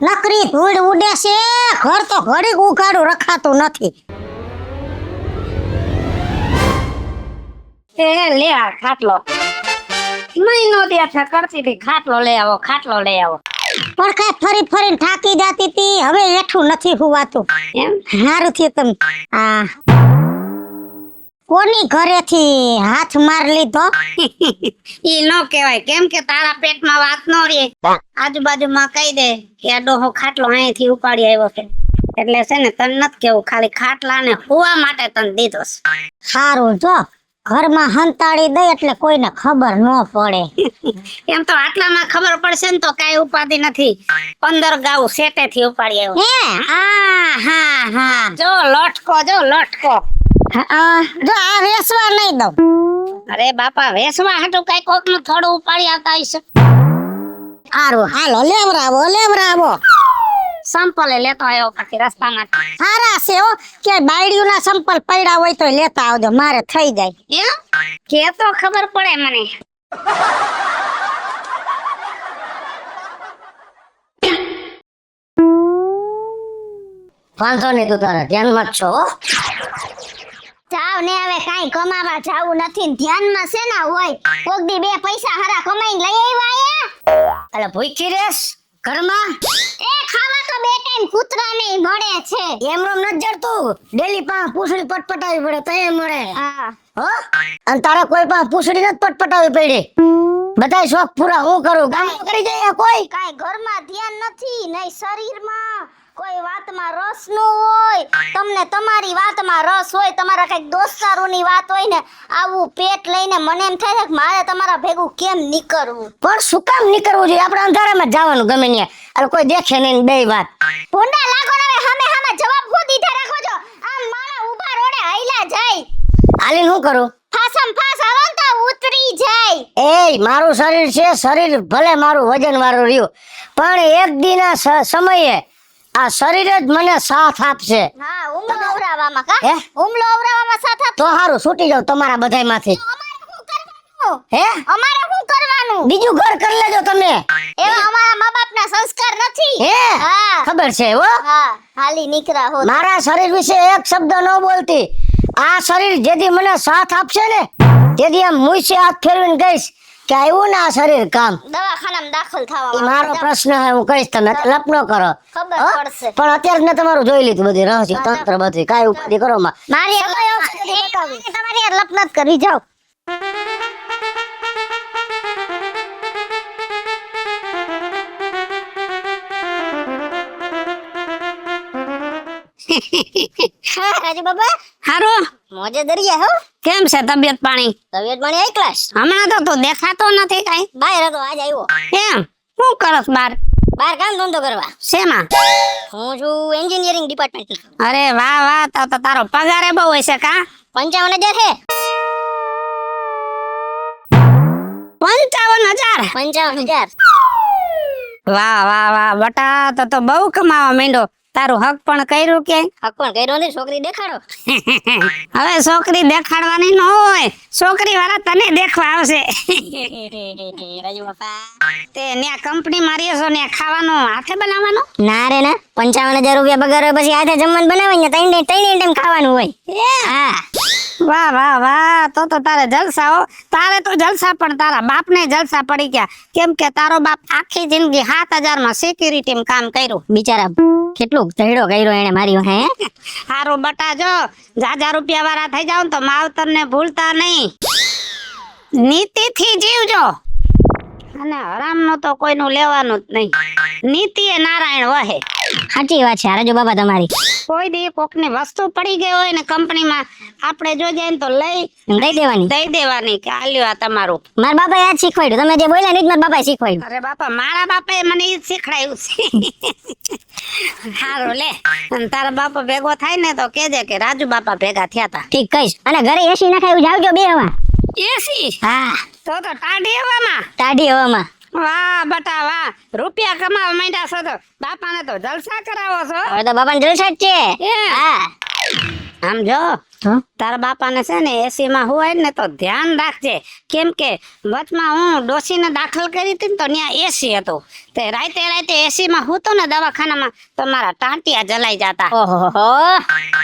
નકરી ધૂળ ઉડે છે, ઘર તો ઘડીક ઉઘાડું રખાતું નથી. એ લે આ ખાટલો મહિનો ત્યાં કરતી હતી, ખાટલો લઈ આવો, ખાટલો લઈ આવો. પણ કાંઈ ફરી ફરીને થાકી જાતી હતી, હવે હેઠું નથી હુવાતું. એમ હારું થયું તમે આ કોની ઘરેથી હાથ માર લીધો? ઈ નો કહેવાય, કેમ કે તારા પેટમાં વાત નો રે. આજુબાજુમાં કહી દે કે આ ડોહો ખાટલો અહીંથી ઉપાડી આવ્યો છે, એટલે છે ને તને નથી કેવું, ખાલી ખાટલાને હુવા માટે તને દીધો છે. સારું, જો ઘરમાં હંતાડી દે એટલે કોઈને ખબર ન પડે. એમ તો આટલામાં ખબર પડશે ને તો કાંઈ ઉપાધિ નથી. 15 ગાઉ સેટેથી ઉપાડી આવ્યો. હે હા હા જો લટકો, જો લટકો. જો આ વેસવા નહીં દઉં. અરે બાપા, વેસવા હાટું કઈ કોક નું થોડું ઉપાડી આવતા હશે. સારું હાલો, લેવરાવો. સંપલે લેતો આવ્યો પછી રસ્તામાં. સારા છે હો, કે બાયડીઓના સંપલ પડ્યા હોય તો લેતા આવજો, મારે થઈ જાય. એમ કે તો ખબર પડે મને. વાંધો નહીં, તું તારા ધ્યાનમાં જ છો. જાવ ને, હવે કાઈ કમાવા જાવું નથી ને ધ્યાનમાં છે ને હોય. કોક દી 2 પૈસા હરા કમાઈને લઈ આવ્યા. એટલે ભૂખી રેસ ઘરમાં? એ ખાવા તો 2 ટાઈમ કૂતરાને મળે છે. એમનો ન જડતું, ડેલી પા પૂછડી પટપટાવી પડે તો એ મળે. હા હો, અને તારા કોઈ પા પૂછડી નથી પટપટાવી પડી. બધાય શોખ પૂરા હું કરું, કામ કરી જાય કોઈ? કાઈ ઘરમાં ધ્યાન નથી, નહીં શરીરમાં. કોઈ વાતમાં રસ ન હોય. તમને તમારી વાતમાં રસ હોય, તમારા કઈક દોસ્તારોની વાત હોય ને, આવું પેટ લઈને મને એમ થાય છે કે મારે તમારા ભેગું કેમ નીકળવું. પણ શું કામ નીકળવું જોઈએ? આપણે અંધારામાં જવાનું ગમે ત્યાં, અરે કોઈ દેખે નહીં. બે વાત ભૂંડા લાગો ને, હવે હામે જવાબ હું દીધા રાખો છો. આમ મારા ઊભા રોડે હાઈલા જાય, હાલીને શું કરું? ફાસમ ફાસ આવો ને તો ઉતરી જાય. એ મારું શરીર છે, શરીર ભલે મારું વજન વાળું રહ્યું, પણ એક દીના સમયે આ શરીર જ મને સાથ આપશે. હા, હુમલો અવરાવામાં કા? હે? હુમલો અવરાવામાં સાથ આપ. તો હારું છૂટી જાવ તમારા બધાયમાંથી. હે, અમારે શું કરવાનું? બીજું ઘર કરી લેજો તમે. એવા અમારા મા બાપના સંસ્કાર નથી. હે, હા ખબર છે હો. હા, હાલી નીકળા હો. મારા શરીર વિશે એક શબ્દ ન બોલતી. આ શરીર જેથી મને સાથ આપશે ને, તેથી આમ મુઈસે હાથ ફેરવીને કહીશ કે આવ્યું ને આ શરીર કામ. દવાખાનામાં દાખલ ઈ થવા મારો પ્રશ્ન હે, હું કહીશ, તમે લપ ન કરો. ખબર હો? પડશે. પણ અત્યારે મેં તમારું જોઈ લીધું, બધી રહસ્ય તંત્ર બધી, કાંઈ ઉપાધિ કરો માં. મારી તમારી યાર લપનત કરી જાઓ. રાજુ બાબા, હારો, મોજે દરિયા હો. કેમ છે તબિયત પાણી? તબિયત પાણી હાઈ ક્લાસ. હમણાં તો તું દેખાતો નથી કાઈ. બહાર હતો, આજ આવ્યો. એમ શું કરસ બાર? બહાર કામ ધંધો કરવા. શેમાં? હું છું એન્જિનિયરિંગ ડિપાર્ટમેન્ટ. અરે વાહ વાહ, તો તારો પગારે બહુ હશે કા? 55,000 હે. 55,000? 55,000. વાહ વાહ વાહ બટા, તો બહુ કમાવા માંડ્યો. તારું હક પણ કર્યું કે? હક પણ કર્યો નથી, છોકરી દેખાડો. હવે છોકરી દેખાડવાની ન હોય, છોકરી વાળા તને દેખવા આવશે. રાજુ બાપા, તે ન્યા કંપની મારી છો ને ખાવાનું હાથે બનાવવાનું? ના રે ના, 55,000 રૂપિયા પગાર હોય પછી હાથે જમવાનું બનાવે ને, ત્રણ ટાઈમ ખાવાનું હોય. હા, વાહ વાહ વાહ, તો તારે જલસા હો. તારે તો જલસા, પણ તારા બાપને જલસા પડી ગયા, કેમ કે તારો બાપ આખી જિંદગી 7,000 માં સિક્યુરિટી કામ કર્યું. બિચારા કેટલું ધૈડો કર્યો એને માર્યો. હે, હારું બટા, જો જાજા રૂપિયા વાળા થઈ જાવ તો માવતર ને ભૂલતા નહીં, નીતિથી જીવજો. અને હરામ નો તો કોઈનું લેવાનું જ નહીં. નીતિ એ નારાયણ વહે. સાચી વાત છે રાજુ બાબા તમારી. કોઈ દી કોકની વસ્તુ પડી ગઈ હોય ને કંપનીમાં, આપણે જો જાય ને તો દઈ દેવાની કે આલ્યો આ તમારું. મારા બાપાએ આ જ શીખવાડ્યું. તમે જે બોલ્યા ને જ મારા બાપાએ શીખવાડ્યું. અરે બાપા, મારા બાપાએ મને ઈ જ શીખડાયું છે. હારું લે, અને તારા બાપા ભેગો થાય ને તો કેજે કે રાજુ બાપા ભેગા થયા તા. ઠીક કહીશ. અને ઘરે એસી નખાયું જાવજો બે હવા. એસી? હા, તો ટાઢી હવામાં. ટાઢી હવામાં. વાહ બટા વાહ, રૂપિયા કમાવા માંડ્યા છો તો બાપાને તો જલસા કરાવો છો. હવે તો બાપાને જલસા જ છે. એ. હા, આમ જો હા? તારા બાપાને છે ને એસી માં હોય ને તો ધ્યાન રાખજે, કેમ કે વચમાં હું ડોશીને દાખલ કરી હતી ને તો ત્યાં એસી હતું, તે રાતે એસી માં હું તો ને દવાખાનામાં તો મારા ટાંટિયા જલાઈ જતા. ઓહો,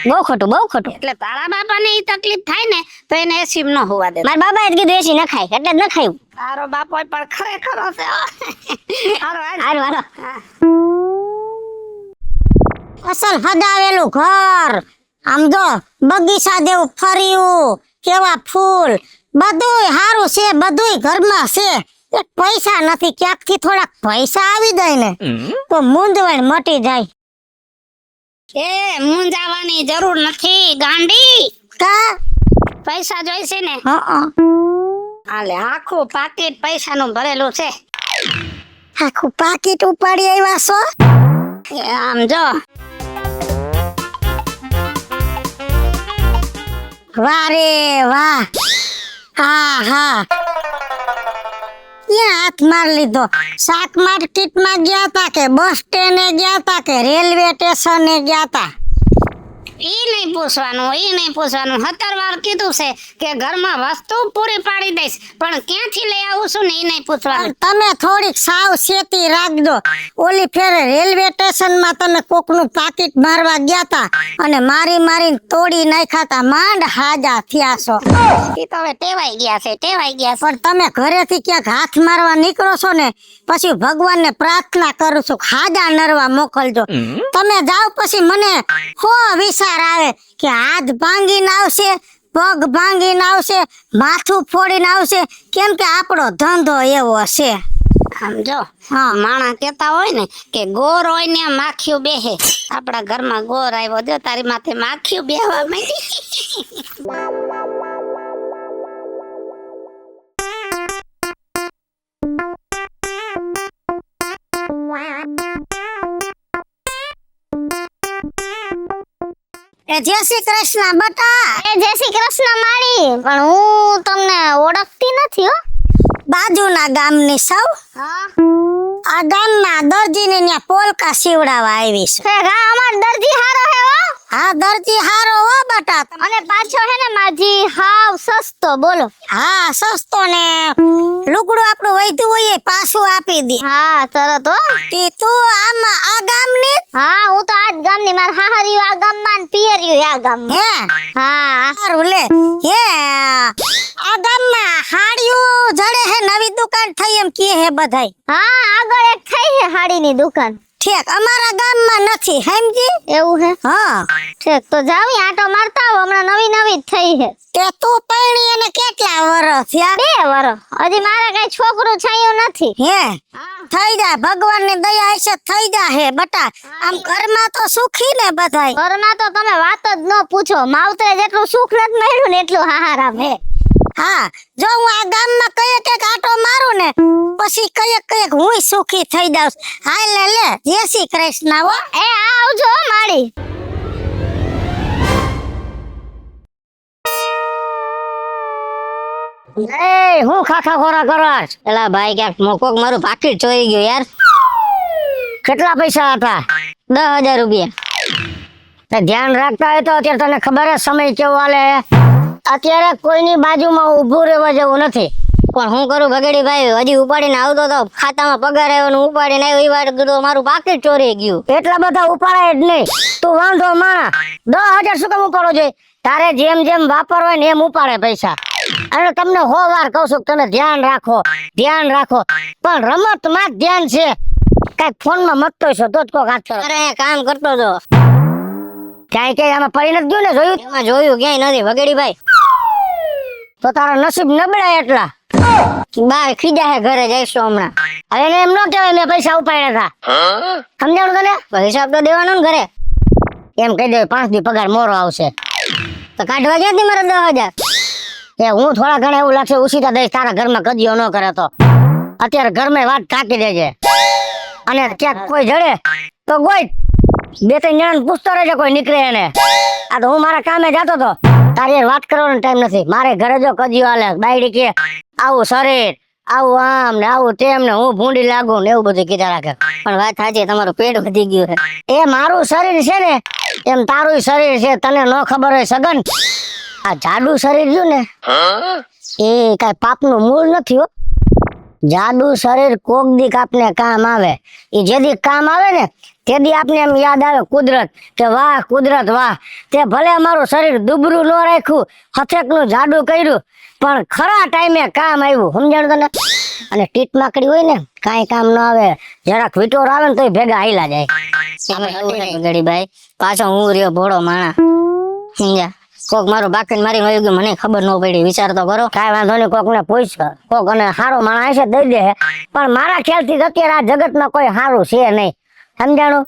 બહુ ખોટું, બહુ ખોટું. એટલે તારા બાપાને ઈ તકલીફ થાય ને તો એને એસી ન હોવા દે. મારા બાબાએ જ કીધું એસી ન ખાય એટલે જ ન ખાયું. તારો બાપો પણ ખરેખર છે. હાલો, હાલ. હારું, હાલો. અસલ હદાવેલું ઘર, આમ જો બગીચા જેવું ફર્યું, કેવા ફૂલ, બધુંય હારું છે, બધુંય ઘરમાં છે. એક પૈસા નથી, ક્યાંકથી થોડાક પૈસા આવી જાય ને તો મૂંઝવણ મટી જાય. એ મૂંઝાવાની જરૂર નથી ગાંડી, કા પૈસા જોઈશે ને હા હાલે આખું પાકીટ પૈસાનું ભરેલું છે. આખું પાકીટ ઉપાડી આવ્યા છો. એ આમ જો વાહ રે વાહ, હા હા, ક્યાં હાથ માર લીધો? શાક માર્કેટમાં ગયા તા કે બસ સ્ટેન્ડે ગયા તા કે રેલવે સ્ટેશને ગયા તા? ઈ નહીં પૂછવાનું 17 વાર કીધું છે કે ઘરમાં વસ્તુ પૂરી પાડી દઈશ, પણ ક્યાંથી લઈ આવું છું ને ઈ નહીં પૂછવાનું. તમે થોડીક સાવચેતી રાખજો. ઓલી ફેરે રેલવે સ્ટેશનમાં તમે કોકનું પાકીટ મારવા ગયા તા અને મારીને તોડી નાખ્યા તા, માંડ હાજા થયા છો. ઈ તો હવે ટેવાઈ ગયા છે. પણ તમે ઘરેથી ક્યાંક હાથ મારવા નીકળો છો ને પછી ભગવાનને પ્રાર્થના કરું છું હાજા નરવા મોકલજો. તમે જાઓ પછી મને વિચાર આવે કે હાથ ભાંગીને આવશે, પગ ભાંગીને આવશે, માથું ફોડીને આવશે, કેમ કે આપણો ધંધો એવો છે. આમ જો હા. માણસ કેતા હોય ને કે ગોર હોય ને માખીયું બેહે, આપણા ઘરમાં ગોર આવ્યો, જો તારી માથે માખીયું બેહવા માંડી. એ જય શ્રી કૃષ્ણ બટા. એ જય શ્રી કૃષ્ણ માળી, પણ હું તમને ઓળખતી નથી હો. બાજુના ગામની સૌ. આ ગામમાં દરજીને ત્યાં પોલકા સીવડાવવા આવી છે. હે ગા અમાર દરજી હારો હે હો. હા દરજી હારો હો બટા. અને પાછો હે ને માજી હાવ સસ્તો, બોલો. હા સસ્તો ને લુગડું આપણું વૈધું હોય એ પાછું આપી દે. હા તરત હો. તે તું આમાં આ ગામની? હા હું તો આજ ગામની, માર હાહરિયું આ ગામમાં ને પિયરિયું આ ગામમાં. હે હા સારું લે. હે આ ગામમાં હાડિયું જડે હે, નવી દુકાન થઈ એમ કે હે બધાય. હા આગળ એક થઈ છે હાડીની દુકાન. ઠીક, અમારા ગામમાં નથી, સમજી? એવું હે? હા ઠીક, તો જાવી આટો મારતા આવો, હમણાં નવી જ થઈ છે. તે તું પરણી એને કેટલા વર્ષ થયા? 2 વર્ષ. હજી મારે કઈ છોકરું છાયું નથી. હે થઈ જાય, ભગવાનની દયા હશે થઈ જાહે બટા. આમ ઘરમાં તો સુખી ને બધાય? ઘરમાં તો તમે વાત જ ન પૂછો, માવતરે જેટલું સુખ નથી મળ્યું ને એટલું હાહારામ હે. હા જો હું આ ગામમાં કયેક આટો મારું ને પછી કયેક હું સુખી થઈ જાઉં. હાલ લે જય શ્રી કૃષ્ણ હો. એ આવજો હો માળી. એ હું ખાખા ખોરા કરસ? એલા ભાઈ ક્યાંક મોકોક મારું પાકીટ ચોરી ગયું યાર. કેટલા પૈસા હતા? 10,000 રૂપિયા. તે ધ્યાન રાખતા હોય તો અત્યારે તને ખબર જ સમય કેવો હાલે. અત્યારે કોઈની બાજુમાં ઊભું રહેવા જેવું નથી. પણ હું કરું ભગેડી ભાઈ, હજી ઉપાડીને આવતો તો ખાતામાં પગાર આવ્યો ને ઉપાડીને આવ્યો, એ વાર કીધું મારું પાકીટ ચોરી ગયું. એટલા બધા ઉપાડાય જ નહીં. તું વાંધો માણા 10,000 શું કામ ઉપાડો જોઈએ? તારે જેમ વાપરવા ને એમ ઉપાડે પૈસા. અને તમને 100 વાર કહું છું તમે ધ્યાન રાખો, પણ રમતમાં જ ધ્યાન છે. કઈક ફોનમાં મતતો છો તો જ કોક હાથ કરે. અરે કામ કરતો છો ક્યાંય આમાં પડી નથી ગયું ને? જોયું? એમાં જોયું ક્યાંય નથી ભગેડી ભાઈ. તો તારા નસીબ નબળા એટલા. બા ખીજા હે ઘરે જઈશું હમણાં. હવે એને એમ ન કહેવાય મેં પૈસા ઉપાડ્યા હતા. સમજાણું તને? હિસાબ તો દેવાનો ને ઘરે. એમ કહી દે 5 દી પગાર મોરો આવશે. તો કાઢવા ક્યાંથી મારે 10,000? એ હું થોડા ઘણા એવું લાગશે ઉછીતા દઈશ, તારા ઘરમાં કદીઓ ન કરે તો. અત્યારે ઘરમાં વાત કાપી દેજે. અને ક્યાંક કોઈ જડે તો કોઈ 2-3 જણાને પૂછતો રહેજે કોઈ નીકળે એને. આ તો હું મારા કામે જતો તો, તારી વાત કરવાનો ટાઈમ નથી મારે. ઘરે જો કદીઓ હાલે, બાયડી કે આવું શરીર, આવું આમ ને આવું તેમ ને હું ભૂંડી લાગુ ને એવું બધું કીધા રાખે. પણ વાત સાચી, તમારું પેટ વધી ગયું છે. એ મારું શરીર છે ને એમ તારું શરીર છે, તને ન ખબર હોય સગન. આ જાડું શરીર રહ્યું ને એ કઈ પાપનું મૂળ નથી હો. જાડુ શરીર કોક દીક આપને કામ આવે. એ જે દી કામ આવે ને તે દી આપને એમ યાદ આવે કુદરત, કે વાહ કુદરત વાહ, તે ભલે અમારું શરીર દુબરું ન રાખ્યું, હથેકનું જાડું કર્યું, પણ ખરા ટાઈમે કામ આવ્યું. સમજાણું તને? અને ટીટ માકડી હોય ને કાંઈ કામ ન આવે, જરાક વિટોર આવે ને તોય ભેગા હાઈલા જાય. ગડી ભાઈ પાછો હું રહ્યો ભોળો માણા. સમજ્યા? કોક મારું બાકી મારી વહી ગયું, મને ખબર ન પડી. વિચાર તો કરો. કાંઈ વાંધો નહીં, કોક ને પૂછ, કોક અને સારો માણસ હશે દઈ દે. પણ મારા ખ્યાલથી અત્યારે આ જગતમાં કોઈ સારું છે નહીં. સમજાણું?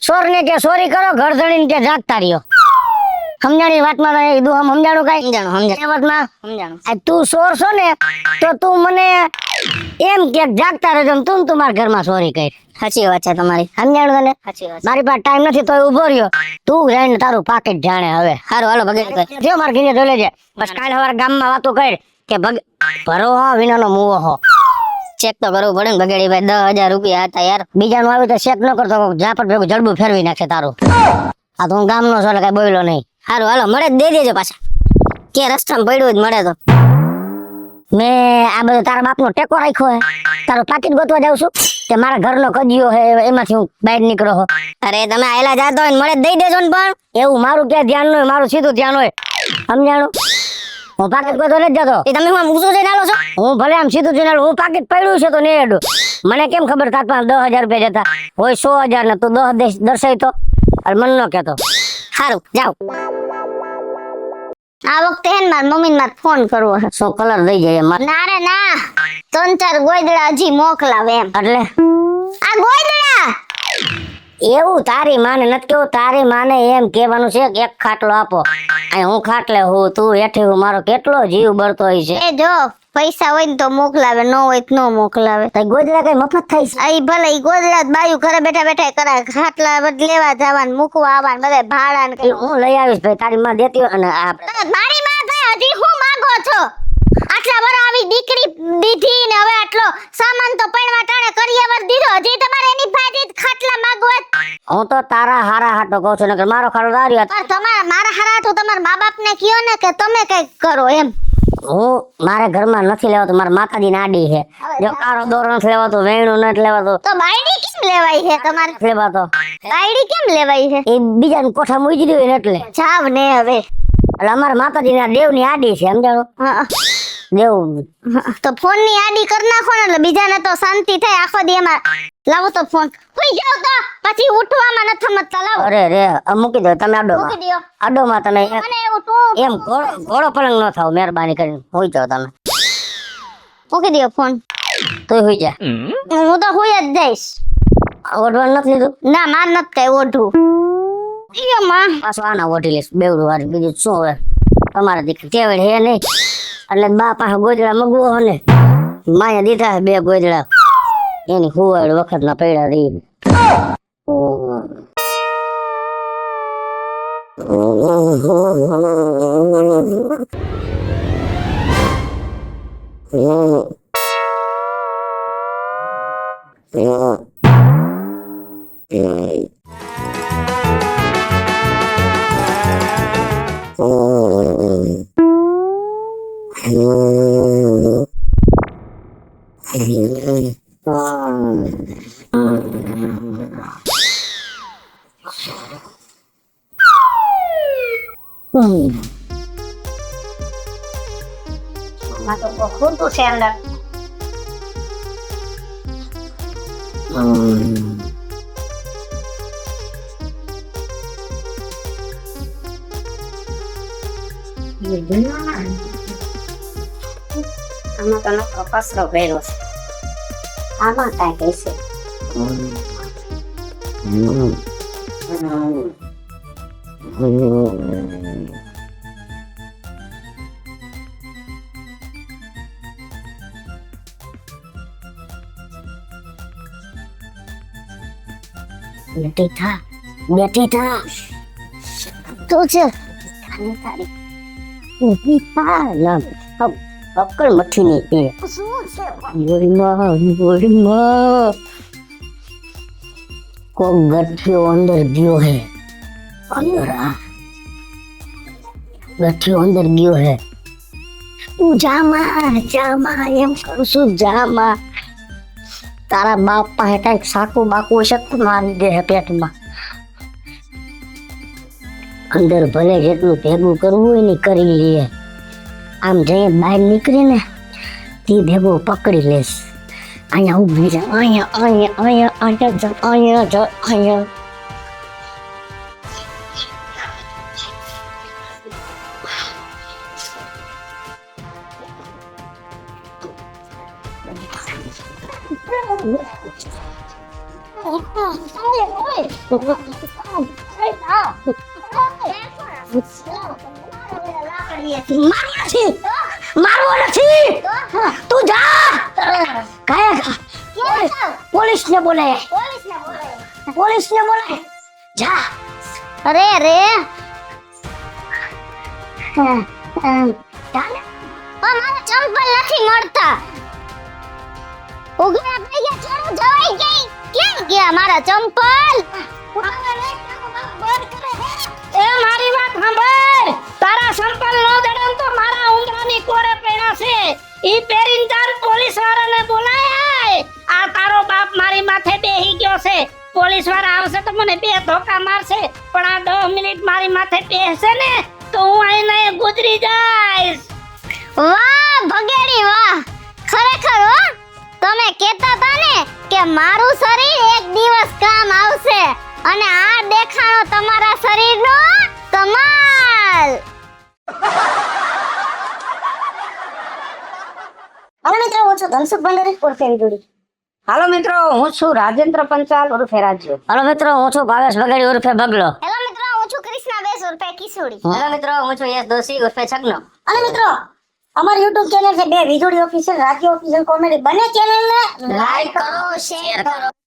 સોર ને કે સોરી કરો, ઘર ધણીને કે જાગતા રહ્યો. સમજાણી વાતમાં સમજાણું કઈ સમજાણું વાતમાં સમજાણું. તું સોર છો ને તો તું મને એમ કે જાગતા રહેજો, તું મારા ઘરમાં સોરી કરી. સાચી વાત છે તમારી. સમજાણું તને? સાચી વાત. મારી પાસે ટાઈમ નથી તો ઉભો રહ્યો. તું જઈને તારું પાકેટ જાણે. હવે સારું હાલો ભગત જો મારે ઘીને જોઈ લેજે. બસ કાલે સવારે ગામમાં વાતો કરી કે ભરો હો વિનાનો મુવો હો. ચેક તો કરવું પડે ને બગેડી ભાઈ. 10,000 રૂપિયા હતા યાર. બીજાનું આવ્યું તો ચેક ન કરતો, ઝાપટ ભેગું જડબું ફેરવી નાખે તારું. આ તો હું ગામનો છો એટલે કઈ બોલ્યો નહીં. સારું હાલો મળે જ દઈ દેજો પાછા. કે રસ્તામાં પડ્યું જ મળે તો. મેં આ બધું તારા બાપનો ટેકો રાખ્યો હે. તારું પાકીટ ગોતવા જાઉં છું કે મારા ઘરનો કજિયો હે એમાંથી હું બહાર નીકળો હો. અરે તમે આયલા જાતો હોય મળે દઈ દેજો ને. પણ એવું મારું ક્યાં ધ્યાન ન હોય, મારું સીધું ધ્યાન હોય. સમજાણું? હું પાકીટ ગોતવા નથી જતો. એ તમે હું ઊંચું જઈને આલો છો? હું ભલે આમ સીધું જઈને આલું. હું પાકીટ પડ્યું છે તો નહીં અડું. મને કેમ ખબર તાર પાસે 10,000 રૂપિયા જતા હોય? 100,000 ને તું 10 દર્શાય તો મન ન કહેતો. સારું જાવ. આ વખતે હે ને મારી મમ્મીને મારે ફોન કરવો છે. સો કલર દઈ જાય એમ. ના રે ના, 3-4 ગોયદડા હજી મોકલાવે એમ. એટલે આ ગોયદડા એવું તારી માને નથી કેવું. તારી માને એમ કહેવાનું છે કે એક ખાટલો આપો. અહીં હું ખાટલે હું, તું હેઠે હું. મારો કેટલો જીવ બળતો હોય છે. એ જો પૈસા હોય ને તો મોકલાવે, ન હોય તો ન મોકલાવે. તઈ ગોદડા કઈ મફત થાય છે? આ ભલે ઈ ગોદડા બાયું ઘરે બેઠા બેઠા કરાય. ખાટલા લેવા જવાનું, મૂકવા આવવાનું, બધા ભાડા ને એ હું લઈ આવીશ ભાઈ. તારી માં દેતી હોય. અને આ મારી માં થાય હજી હું માંગો છો? આટલા વર આવી દીકરી દીધી ને હવે આટલો સામાન તો પૈણવા ટાણે કરિયાવર દીધો, હજી તમારે એની ભાજી ખાટલા માંગવા? હું તો તારા હારા હાટો કહું છું, નકર મારો ખાટલો દાર્યો. પણ તમારા મારા હારાઠું તમારા મા બાપ ને કયો ને કે તમે કઈક કરો એમ. હું મારે ઘરમાં નથી લેવાતું. મારા માતાજી આડી છે. જો કાળો દોરો નથી લેવાતો, વેણું નથી લેવાતું. તો બાયડી કેમ લેવાય છે તમારે? લેવાતો બાયડી કેમ લેવાય છે? એ બીજાને કોઠા મૂકી દીધું ને એટલે. જાવ ને હવે. એટલે અમારા માતાજી દેવની આડી છે. સમજાણું? હા. દેવ તો ફોન ની આડી કરી નાખો ને એટલે બીજાને તો શાંતિ થાય. આખો દી એમાં લાવો તો ફોન હુઈ જાવ તો પછી ઉઠવામાં ન થમતતા. લાવો. અરે રે મૂકી દો તમે આડો. મૂકી દ્યો. આડોમાં તમે મને એવું તું એમ ઘોડો પલંગ ન થાવ. મહેરબાની કરીને હોઈ જાવ તમે. મૂકી દ્યો ફોન. તોય હોઈ જા. હું તો હુઈ જ જઈશ. ઓઢવાનું નથી લીધું? ના માર નથી કઈ ઓઢું. ઈયો માં પાછું આના ઓઢી લઈશ બેવડું વાળી. બીજું શું હવે તમારા દીકરી કેવડ હે નહીં એટલે બા પાસે ગોદડા મગવો હો ને. માયા દીધા 2 ગોદડા એની હુવાડ વખત ના પડ્યા રહી. ખોટું છે અંદર. આમાં તો નકરો કચરો ભર્યો છે. આમાં કાંઈ કઈ છે? બેટી થા, બેટી થા. તું છે ખાલી તારી ઊભી થા. ના અક્કલ મઠીની એ શું છે ગોળીમાં કોક ગઠિયો અંદર ગયો હે અંદર આ ગઠિયો અંદર ગયો હે તું જામાં એમ કરું છું જામાં તારા બાપ પાસે કઈક સાકું બાકું હશે તો મારી દે પેટમાં અંદર ભલે જેટલું ભેગું કરવું હોય ને કરી લઈએ આમ જઈએ બહાર નીકળી ને તે ભેગું પકડી લેશ અહીંયા ઊભી જા અહીંયા મારવો નથી તું જા પોલીસ ને બોલાય જા અરે રે મારા ચંપલ નથી મળતા ઉઘરા પૈયા ચડું જવાઈ ગઈ ક્યાં ગયા મારા ચંપલ એ મારી વાત સાંભળ તારા સંપલ નો દડન તો મારા ઉંગરાની કોરે પેણા છે ઈ પેરીન તાર પોલીસ વાળાને બોલાય આ તારો બાપ મારી માથે બેહી ગયો છે પોલીસ વાળા આવશે તો મને બે ધોકા મારશે પણ આ 10 મિનિટ મારી માથે બેસશે ને તો હું આઈને ગુજરી જઈશ વાહ ભગેડી વાહ ખરેખર હો તમે કહેતા હતા ને કે મારું શરીર એક દિવસ કામ આવશે અને આ દેખાણો તમારા શરીરનો કમાલ હાલો મિત્રો હું છું ધનસુખ ભંડારી ઉર્ફે વિજોડી હાલો મિત્રો હું છું રાજેન્દ્ર પંચાલ ઉર્ફે રાજ્યો હાલો મિત્રો હું છું ભાવેશ બગાડી ઉર્ફે બગલો હેલો મિત્રો હું છું કૃષ્ણા બેસ ઉર્ફે કિશોરી હાલો મિત્રો હું છું યશ દોશી ઉર્ફે છગનો અને મિત્રો અમારી YouTube ચેનલ છે બે વિજોડી ઓફિશિયલ રાજ્ય ઓફિશિયલ કોમેડી બંને ચેનલ ને લાઈક કરો શેર કરો